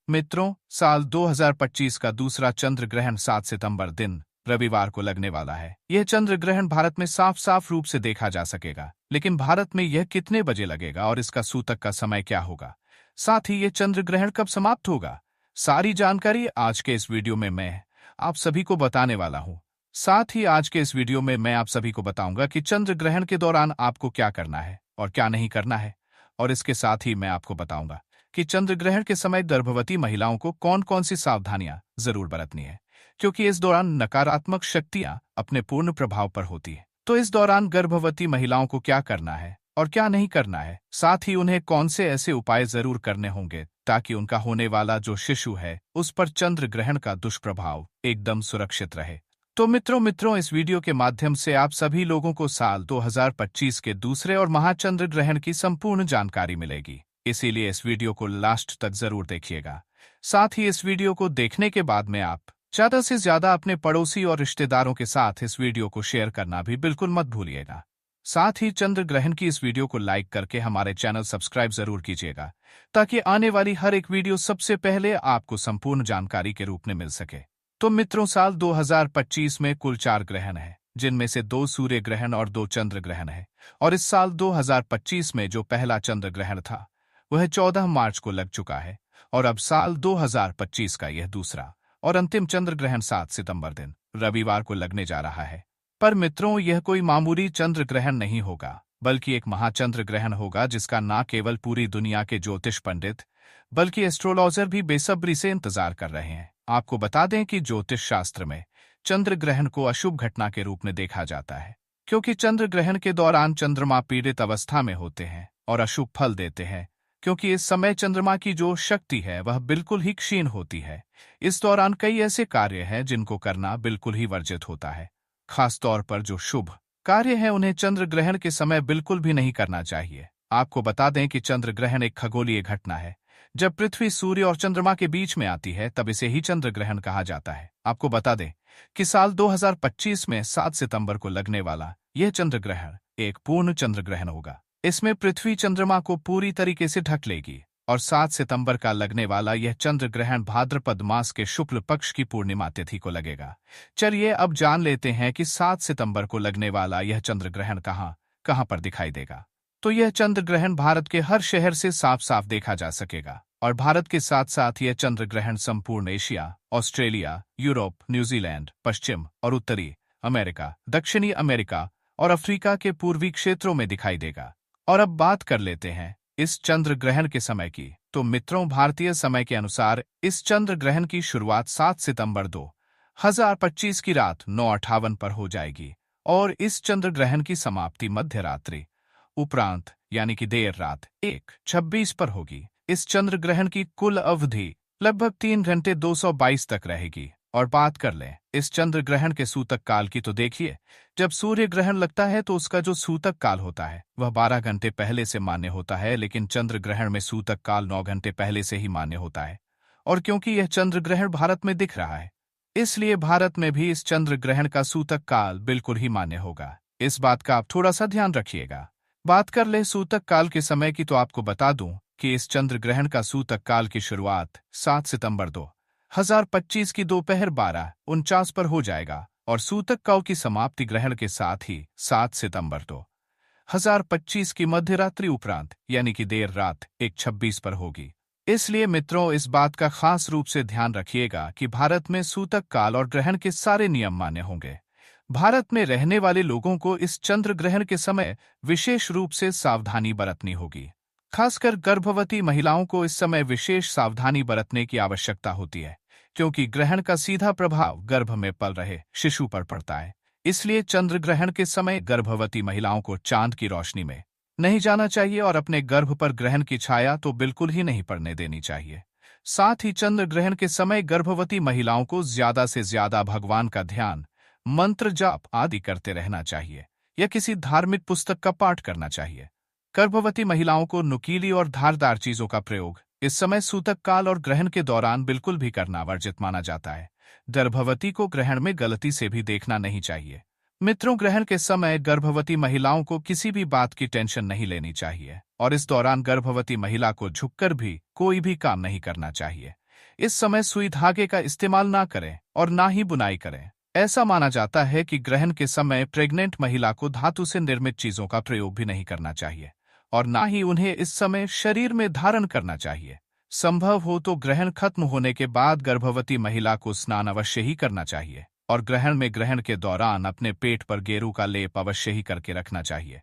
मित्रों, साल 2025 का दूसरा चंद्र ग्रहण 7 सितंबर दिन रविवार को लगने वाला है। यह चंद्र ग्रहण भारत में साफ साफ रूप से देखा जा सकेगा, लेकिन भारत में यह कितने बजे लगेगा और इसका सूतक का समय क्या होगा, साथ ही यह चंद्र ग्रहण कब समाप्त होगा, सारी जानकारी आज के इस वीडियो में मैं आप सभी को बताने वाला हूँ। साथ ही आज के इस वीडियो में मैं आप सभी को बताऊंगा कि चंद्र ग्रहण के दौरान आपको क्या करना है और क्या नहीं करना है, और इसके साथ ही मैं आपको बताऊंगा कि चंद्र ग्रहण के समय गर्भवती महिलाओं को कौन कौन सी सावधानियां जरूर बरतनी है, क्योंकि इस दौरान नकारात्मक शक्तियां अपने पूर्ण प्रभाव पर होती है। तो इस दौरान गर्भवती महिलाओं को क्या करना है और क्या नहीं करना है, साथ ही उन्हें कौन से ऐसे उपाय जरूर करने होंगे ताकि उनका होने वाला जो शिशु है उस पर चंद्र ग्रहण का दुष्प्रभाव एकदम सुरक्षित रहे। तो मित्रों इस वीडियो के माध्यम से आप सभी लोगों को साल 2025 के दूसरे और महाचंद्र ग्रहण की संपूर्ण जानकारी मिलेगी, इसीलिए इस वीडियो को लास्ट तक जरूर देखिएगा। साथ ही इस वीडियो को देखने के बाद में आप ज्यादा से ज्यादा अपने पड़ोसी और रिश्तेदारों के साथ इस वीडियो को शेयर करना भी बिल्कुल मत भूलिएगा। साथ ही चंद्र ग्रहण की इस वीडियो को लाइक करके हमारे चैनल सब्सक्राइब जरूर कीजिएगा, ताकि आने वाली हर एक वीडियो सबसे पहले आपको संपूर्ण जानकारी के रूप में मिल सके। तो मित्रों, साल 2025 में कुल 4 ग्रहण हैं, जिनमें से 2 सूर्य ग्रहण और 2 चंद्र ग्रहण है। और इस साल 2025 में जो पहला चंद्र ग्रहण था वह 14 मार्च को लग चुका है, और अब साल 2025 का यह दूसरा और अंतिम चंद्र ग्रहण 7 सितंबर दिन रविवार को लगने जा रहा है। पर मित्रों, यह कोई मामूली चंद्र ग्रहण नहीं होगा, बल्कि एक महाचंद्र ग्रहण होगा जिसका न केवल पूरी दुनिया के ज्योतिष पंडित बल्कि एस्ट्रोलॉजर भी बेसब्री से इंतजार कर रहे हैं। आपको बता दें कि ज्योतिष शास्त्र में चंद्र ग्रहण को अशुभ घटना के रूप में देखा जाता है, क्योंकि चंद्र ग्रहण के दौरान चंद्रमा पीड़ित अवस्था में होते हैं और अशुभ फल देते हैं, क्योंकि इस समय चंद्रमा की जो शक्ति है वह बिल्कुल ही क्षीण होती है। इस दौरान कई ऐसे कार्य हैं जिनको करना बिल्कुल ही वर्जित होता है। खास तौर पर जो शुभ कार्य हैं उन्हें चंद्र ग्रहण के समय बिल्कुल भी नहीं करना चाहिए। आपको बता दें कि चंद्र ग्रहण एक खगोलीय घटना है। जब पृथ्वी, सूर्य और चंद्रमा के बीच में आती है तब इसे ही चंद्र ग्रहण कहा जाता है। आपको बता दें कि साल 2025 में 7 सितंबर को लगने वाला यह चंद्र ग्रहण एक पूर्ण चंद्र ग्रहण होगा। इसमें पृथ्वी चंद्रमा को पूरी तरीके से ढक लेगी, और 7 सितंबर का लगने वाला यह चंद्र ग्रहण भाद्रपद मास के शुक्ल पक्ष की पूर्णिमा तिथि को लगेगा। चलिए अब जान लेते हैं कि 7 सितंबर को लगने वाला यह चंद्र ग्रहण कहां पर दिखाई देगा। तो यह चंद्र ग्रहण भारत के हर शहर से साफ साफ देखा जा सकेगा, और भारत के साथ साथ यह चंद्र ग्रहण संपूर्ण एशिया, ऑस्ट्रेलिया, यूरोप, न्यूजीलैंड, पश्चिम और उत्तरी अमेरिका, दक्षिणी अमेरिका और अफ्रीका के पूर्वी क्षेत्रों में दिखाई देगा। और अब बात कर लेते हैं इस चंद्र ग्रहण के समय की। तो मित्रों, भारतीय समय के अनुसार इस चंद्र ग्रहण की शुरुआत 7 सितंबर 2025 की रात 9:58 पर हो जाएगी, और इस चंद्र ग्रहण की समाप्ति मध्य रात्रि उपरांत यानी कि देर रात 1:26 पर होगी। इस चंद्र ग्रहण की कुल अवधि लगभग 3 घंटे 222 तक रहेगी। और बात कर लें इस चंद्र ग्रहण के सूतक काल की, तो देखिए, जब सूर्य ग्रहण लगता है तो उसका जो सूतक काल होता है वह 12 घंटे पहले से मान्य होता है, लेकिन चंद्र ग्रहण में सूतक काल 9 घंटे पहले से ही मान्य होता है। और क्योंकि यह चंद्र ग्रहण भारत में दिख रहा है, इसलिए भारत में भी इस चंद्र ग्रहण का सूतक काल बिल्कुल ही मान्य होगा। इस बात का आप थोड़ा सा ध्यान रखिएगा। बात कर ले सूतक काल के समय की, तो आपको बता दूं कि इस चंद्र ग्रहण का सूतक काल की शुरुआत 7 सितंबर 2025 की दोपहर 12:49 पर हो जाएगा, और सूतक काल की समाप्ति ग्रहण के साथ ही 7 सितंबर 2025 की मध्य रात्रि उपरांत यानी कि देर रात 1:26 पर होगी। इसलिए मित्रों, इस बात का खास रूप से ध्यान रखिएगा कि भारत में सूतक काल और ग्रहण के सारे नियम मान्य होंगे। भारत में रहने वाले लोगों को इस चंद्र ग्रहण के समय विशेष रूप से सावधानी बरतनी होगी। खासकर गर्भवती महिलाओं को इस समय विशेष सावधानी बरतने की आवश्यकता होती है, क्योंकि ग्रहण का सीधा प्रभाव गर्भ में पल रहे शिशु पर पड़ता है। इसलिए चंद्र ग्रहण के समय गर्भवती महिलाओं को चांद की रोशनी में नहीं जाना चाहिए, और अपने गर्भ पर ग्रहण की छाया तो बिल्कुल ही नहीं पड़ने देनी चाहिए। साथ ही चंद्र ग्रहण के समय गर्भवती महिलाओं को ज्यादा से ज्यादा भगवान का ध्यान, मंत्र जाप आदि करते रहना चाहिए, या किसी धार्मिक पुस्तक का पाठ करना चाहिए। गर्भवती महिलाओं को नुकीली और धारदार चीजों का प्रयोग इस समय सूतक काल और ग्रहण के दौरान बिल्कुल भी करना वर्जित माना जाता है। गर्भवती को ग्रहण में गलती से भी देखना नहीं चाहिए। मित्रों, ग्रहण के समय गर्भवती महिलाओं को किसी भी बात की टेंशन नहीं लेनी चाहिए, और इस दौरान गर्भवती महिला को झुककर भी कोई भी काम नहीं करना चाहिए। इस समय सुई धागे का इस्तेमाल ना करें और ना ही बुनाई करें। ऐसा माना जाता है कि ग्रहण के समय प्रेग्नेंट महिला को धातु से निर्मित चीजों का प्रयोग भी नहीं करना चाहिए और ना ही उन्हें इस समय शरीर में धारण करना चाहिए। संभव हो तो ग्रहण खत्म होने के बाद गर्भवती महिला को स्नान अवश्य ही करना चाहिए और ग्रहण के दौरान अपने पेट पर गेरू का लेप अवश्य ही करके रखना चाहिए।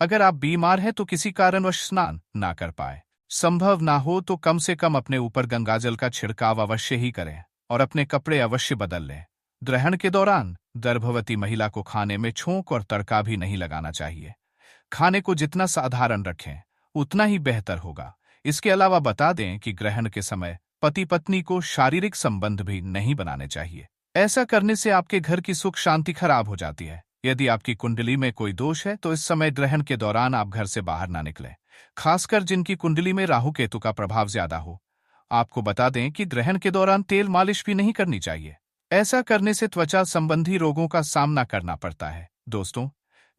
अगर आप बीमार हैं तो किसी कारणवश स्नान ना कर पाए, संभव ना हो तो कम से कम अपने ऊपर गंगाजल का छिड़काव अवश्य ही करें और अपने कपड़े अवश्य बदल लें। ग्रहण के दौरान गर्भवती महिला को खाने में छोंक और तड़का भी नहीं लगाना चाहिए। खाने को जितना साधारण रखें उतना ही बेहतर होगा। इसके अलावा बता दें कि ग्रहण के समय पति पत्नी को शारीरिक संबंध भी नहीं बनाने चाहिए। ऐसा करने से आपके घर की सुख शांति खराब हो जाती है। यदि आपकी कुंडली में कोई दोष है तो इस समय ग्रहण के दौरान आप घर से बाहर ना निकलें, खासकर जिनकी कुंडली में राहु केतु का प्रभाव ज्यादा हो। आपको बता दें कि ग्रहण के दौरान तेल मालिश भी नहीं करनी चाहिए। ऐसा करने से त्वचा संबंधी रोगों का सामना करना पड़ता है। दोस्तों,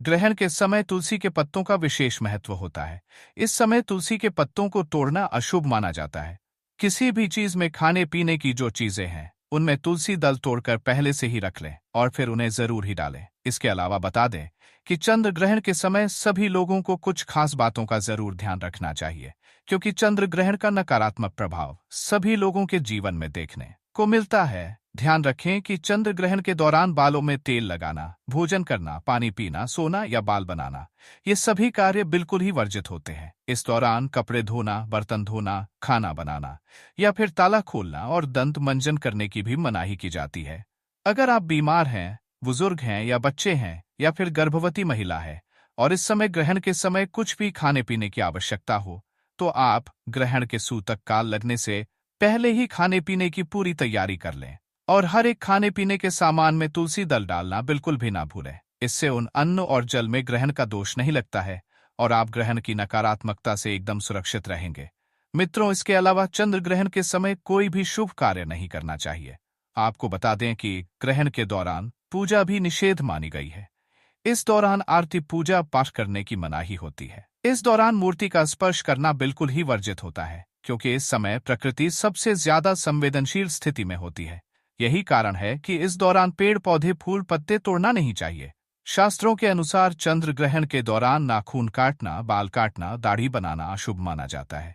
ग्रहण के समय तुलसी के पत्तों का विशेष महत्व होता है। इस समय तुलसी के पत्तों को तोड़ना अशुभ माना जाता है। किसी भी चीज में खाने पीने की जो चीजें हैं उनमें तुलसी दल तोड़कर पहले से ही रख लें और फिर उन्हें जरूर ही डालें। इसके अलावा बता दें कि चंद्र ग्रहण के समय सभी लोगों को कुछ खास बातों का जरूर ध्यान रखना चाहिए, क्योंकि चंद्र ग्रहण का नकारात्मक प्रभाव सभी लोगों के जीवन में देखने को मिलता है। ध्यान रखें कि चंद्र ग्रहण के दौरान बालों में तेल लगाना, भोजन करना, पानी पीना, सोना या बाल बनाना, ये सभी कार्य बिल्कुल ही वर्जित होते हैं। इस दौरान कपड़े धोना, बर्तन धोना, खाना बनाना या फिर ताला खोलना और दंत मंजन करने की भी मनाही की जाती है। अगर आप बीमार हैं, बुजुर्ग हैं या बच्चे हैं या फिर गर्भवती महिला है और इस समय ग्रहण के समय कुछ भी खाने पीने की आवश्यकता हो, तो आप ग्रहण के सूतक काल लगने से पहले ही खाने पीने की पूरी तैयारी कर लें और हर एक खाने पीने के सामान में तुलसी दल डालना बिल्कुल भी ना भूलें। इससे उन अन्न और जल में ग्रहण का दोष नहीं लगता है और आप ग्रहण की नकारात्मकता से एकदम सुरक्षित रहेंगे। मित्रों, इसके अलावा चंद्र ग्रहण के समय कोई भी शुभ कार्य नहीं करना चाहिए। आपको बता दें कि ग्रहण के दौरान पूजा भी निषेध मानी गई है। इस दौरान आरती पूजा पाठ करने की मनाही होती है। इस दौरान मूर्ति का स्पर्श करना बिल्कुल ही वर्जित होता है, क्योंकि इस समय प्रकृति सबसे ज्यादा संवेदनशील स्थिति में होती है। यही कारण है कि इस दौरान पेड़ पौधे फूल पत्ते तोड़ना नहीं चाहिए। शास्त्रों के अनुसार चंद्र ग्रहण के दौरान नाखून काटना, बाल काटना, दाढ़ी बनाना अशुभ माना जाता है।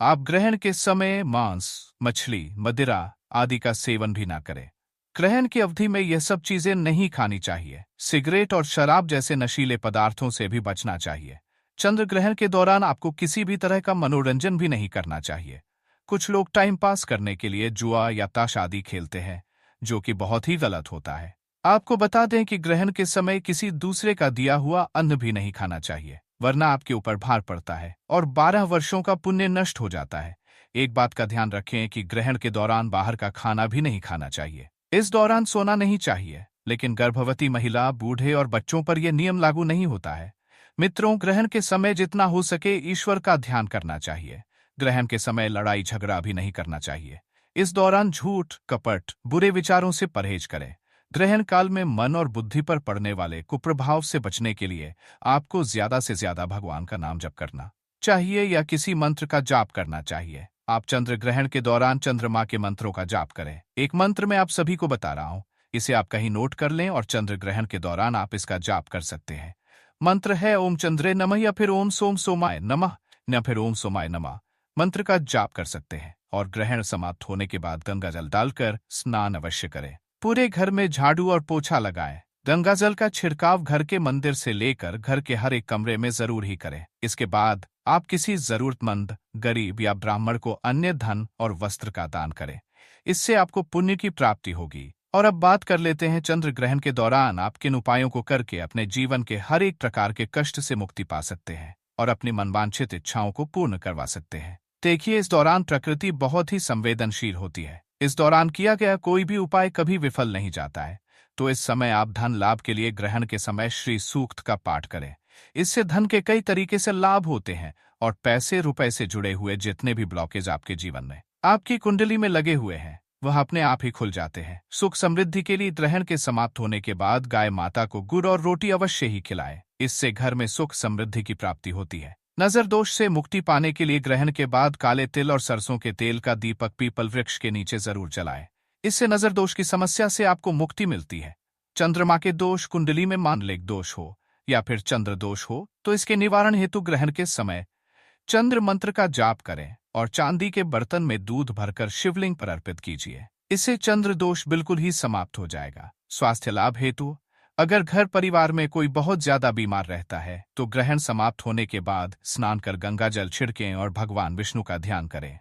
आप ग्रहण के समय मांस, मछली, मदिरा आदि का सेवन भी ना करें। ग्रहण की अवधि में यह सब चीजें नहीं खानी चाहिए। सिगरेट और शराब जैसे नशीले पदार्थों से भी बचना चाहिए। चंद्र ग्रहण के दौरान आपको किसी भी तरह का मनोरंजन भी नहीं करना चाहिए। कुछ लोग टाइम पास करने के लिए जुआ या ताश आदि खेलते हैं, जो कि बहुत ही गलत होता है। आपको बता दें कि ग्रहण के समय किसी दूसरे का दिया हुआ अन्न भी नहीं खाना चाहिए, वरना आपके ऊपर भार पड़ता है और 12 वर्षों का पुण्य नष्ट हो जाता है। एक बात का ध्यान रखें कि ग्रहण के दौरान बाहर का खाना भी नहीं खाना चाहिए। इस दौरान सोना नहीं चाहिए, लेकिन गर्भवती महिला, बूढ़े और बच्चों पर यह नियम लागू नहीं होता है। मित्रों, ग्रहण के समय जितना हो सके ईश्वर का ध्यान करना चाहिए। ग्रहण के समय लड़ाई झगड़ा भी नहीं करना चाहिए। इस दौरान झूठ, कपट, बुरे विचारों से परहेज करें। ग्रहण काल में मन और बुद्धि पर पड़ने वाले कुप्रभाव से बचने के लिए आपको ज्यादा से ज्यादा भगवान का नाम जप करना चाहिए या किसी मंत्र का जाप करना चाहिए। आप चंद्र ग्रहण के दौरान चंद्रमा के मंत्रों का जाप करें। एक मंत्र मैं आप सभी को बता रहा हूं, इसे आप कहीं नोट कर लें और चंद्र ग्रहण के दौरान आप इसका जाप कर सकते हैं। मंत्र है ओम चंद्रे नमः या फिर ओम सोम सोमाय नमः या फिर ओम सोमाय नमः। मंत्र का जाप कर सकते हैं और ग्रहण समाप्त होने के बाद गंगा जल डालकर स्नान अवश्य करें। पूरे घर में झाड़ू और पोछा लगाएं। गंगा जल का छिड़काव घर के मंदिर से लेकर घर के हर एक कमरे में जरूर ही करें। इसके बाद आप किसी जरूरतमंद, गरीब या ब्राह्मण को अन्य धन और वस्त्र का दान करें। इससे आपको पुण्य की प्राप्ति होगी। और अब बात कर लेते हैं चंद्र ग्रहण के दौरान आप किन उपायों को करके अपने जीवन के हर एक प्रकार के कष्ट से मुक्ति पा सकते हैं और अपनी मनवांछित इच्छाओं को पूर्ण करवा सकते हैं। देखिए, इस दौरान प्रकृति बहुत ही संवेदनशील होती है। इस दौरान किया गया कोई भी उपाय कभी विफल नहीं जाता है। तो इस समय आप धन लाभ के लिए ग्रहण के समय श्री सूक्त का पाठ करें। इससे धन के कई तरीके से लाभ होते हैं और पैसे रुपए से जुड़े हुए जितने भी ब्लॉकेज आपके जीवन में आपकी कुंडली में लगे हुए हैं वह अपने आप ही खुल जाते हैं। सुख समृद्धि के लिए ग्रहण के समाप्त होने के बाद गाय माता को गुड़ और रोटी अवश्य ही खिलाएं। इससे घर में सुख समृद्धि की प्राप्ति होती है। नजर दोष से मुक्ति पाने के लिए ग्रहण के बाद काले तिल और सरसों के तेल का दीपक पीपल वृक्ष के नीचे जरूर जलाएं। इससे नजर दोष की समस्या से आपको मुक्ति मिलती है। चंद्रमा के दोष, कुंडली में मांगलिक दोष हो या फिर चंद्र दोष हो तो इसके निवारण हेतु ग्रहण के समय चंद्र मंत्र का जाप करें और चांदी के बर्तन में दूध भरकर शिवलिंग पर अर्पित कीजिए। इससे चंद्र दोष बिल्कुल ही समाप्त हो जाएगा। स्वास्थ्य लाभ हेतु, अगर घर परिवार में कोई बहुत ज्यादा बीमार रहता है तो ग्रहण समाप्त होने के बाद स्नान कर गंगा जल छिड़कें और भगवान विष्णु का ध्यान करें।